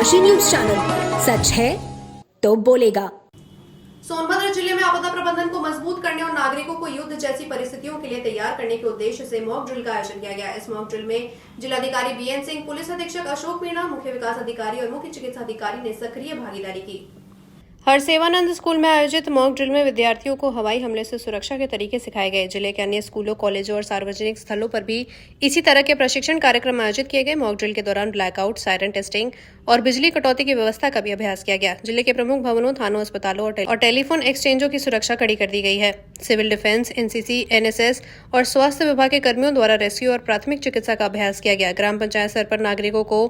डनकाशी news channel, सच है तो बोलेगा। सोनभद्र जिले में आपदा प्रबंधन को मजबूत करने और नागरिकों को युद्ध जैसी परिस्थितियों के लिए तैयार करने के उद्देश्य से मॉक ड्रिल का आयोजन किया गया। इस मॉक ड्रिल में जिलाधिकारी बीएन सिंह, पुलिस अधीक्षक अशोक मीणा, मुख्य विकास अधिकारी और मुख्य चिकित्सा अधिकारी ने सक्रिय भागीदारी की। हरसेवानंद स्कूल में आयोजित मॉक ड्रिल में विद्यार्थियों को हवाई हमले से सुरक्षा के तरीके सिखाए गए। जिले के अन्य स्कूलों, कॉलेजों और सार्वजनिक स्थलों पर भी इसी तरह के प्रशिक्षण कार्यक्रम आयोजित किए गए। मॉक ड्रिल के दौरान ब्लैकआउट, सायरन टेस्टिंग और बिजली कटौती की व्यवस्था का भी अभ्यास किया गया। जिले के प्रमुख भवनों, थानों, अस्पतालों और टेलीफोन एक्सचेंजों की सुरक्षा कड़ी कर दी गई है। सिविल डिफेंस, एनसीसी, एनएसएस और स्वास्थ्य विभाग के कर्मियों द्वारा रेस्क्यू और प्राथमिक चिकित्सा का अभ्यास किया गया। ग्राम पंचायत स्तर पर नागरिकों को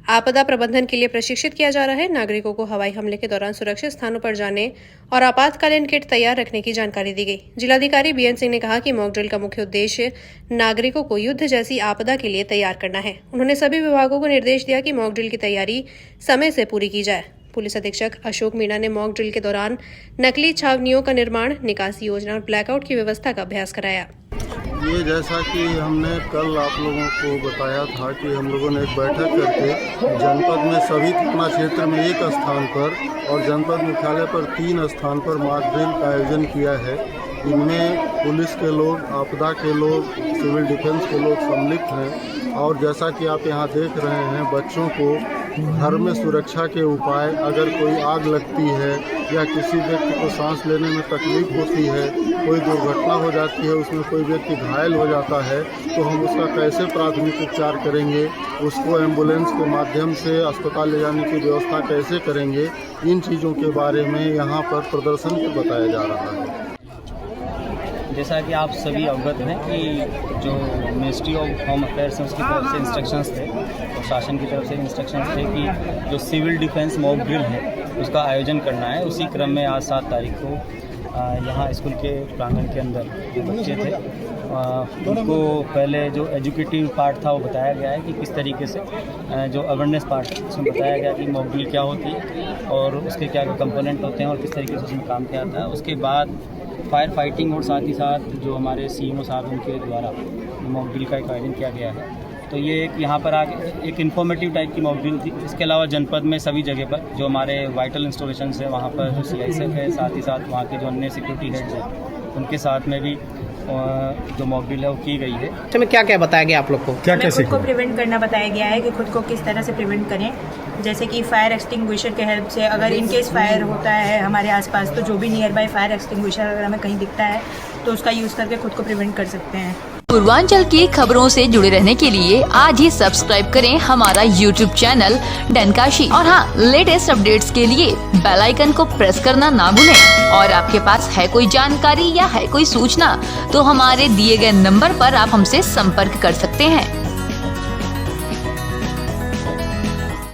आपदा प्रबंधन के लिए प्रशिक्षित किया जा रहा है। नागरिकों को हवाई हमले के दौरान सुरक्षित स्थानों पर जाने और आपातकालीन किट तैयार रखने की जानकारी दी गई। जिलाधिकारी बीएन सिंह ने कहा कि मॉक ड्रिल का मुख्य उद्देश्य नागरिकों को युद्ध जैसी आपदा के लिए तैयार करना है। उन्होंने सभी विभागों को निर्देश दिया कि मॉक ड्रिल की तैयारी समय से पूरी की जाए। पुलिस अधीक्षक अशोक मीणा ने मॉक ड्रिल के दौरान नकली छावनियों का निर्माण, निकासी योजना और ब्लैकआउट की व्यवस्था का अभ्यास कराया। ये जैसा कि हमने कल आप लोगों को बताया था कि हम लोगों ने एक बैठक करके जनपद में सभी थाना क्षेत्र में एक स्थान पर और जनपद मुख्यालय पर 3 स्थान पर मॉक ड्रिल का आयोजन किया है। इनमें पुलिस के लोग, आपदा के लोग, सिविल डिफेंस के लोग सम्मिलित हैं। और जैसा कि आप यहाँ देख रहे हैं, बच्चों को घर में सुरक्षा के उपाय, अगर कोई आग लगती है या किसी व्यक्ति को सांस लेने में तकलीफ होती है, कोई दुर्घटना हो जाती है, उसमें कोई व्यक्ति घायल हो जाता है, तो हम उसका कैसे प्राथमिक उपचार करेंगे, उसको एम्बुलेंस के माध्यम से अस्पताल ले जाने की व्यवस्था कैसे करेंगे, इन चीज़ों के बारे में यहाँ पर प्रदर्शन बताया जा रहा है। जैसा कि आप सभी अवगत हैं कि जो मिनिस्ट्री ऑफ होम अफेयर्स है उसकी तरफ से इंस्ट्रक्शंस थे और शासन की तरफ से इंस्ट्रक्शंस थे कि जो सिविल डिफेंस मॉक ड्रिल है उसका आयोजन करना है। उसी क्रम में आज 7 तारीख को यहाँ स्कूल के प्रांगण के अंदर जो बच्चे थे उनको पहले जो एजुकेटिव पार्ट था वो बताया गया है कि किस तरीके से जो अवेयरनेस पार्ट है उसमें बताया गया कि मॉक ड्रिल क्या होती है और उसके क्या कंपोनेंट होते हैं और किस तरीके से उसमें काम किया जाता है। उसके बाद फायर फाइटिंग और साथ ही साथ जो हमारे सीएमओ साहब उनके द्वारा मॉक ड्रिल का एक आयोजन किया गया है। तो ये एक यहाँ पर आगे एक इन्फॉर्मेटिव टाइप की मॉक ड्रिल थी। इसके अलावा जनपद में सभी जगह पर जो हमारे वाइटल इंस्टॉलेशन है वहाँ पर जो CISF है, साथ ही साथ वहाँ के जो अन्य सिक्योरिटी हेड्स हैं उनके साथ में भी जो मॉक ड्रिल है वो की गई है। तो में क्या क्या बताया गया आप लोग को? खुद को प्रिवेंट करना बताया गया है कि खुद को किस तरह से प्रिवेंट करें, जैसे कि फायर एक्सटिंग्विशर के हेल्प से अगर इन केस फायर होता है हमारे आसपास तो जो भी नियर बाय फायर एक्सटिंग्विशर अगर हमें कहीं दिखता है तो उसका यूज़ करके खुद को प्रिवेंट कर सकते हैं। पूर्वांचल की खबरों से जुड़े रहने के लिए आज ही सब्सक्राइब करें हमारा YouTube चैनल डनकाशी और हाँ, लेटेस्ट अपडेट्स के लिए बेल आइकन को प्रेस करना ना भूलें। और आपके पास है कोई जानकारी या है कोई सूचना तो हमारे दिए गए नंबर पर आप हमसे संपर्क कर सकते हैं।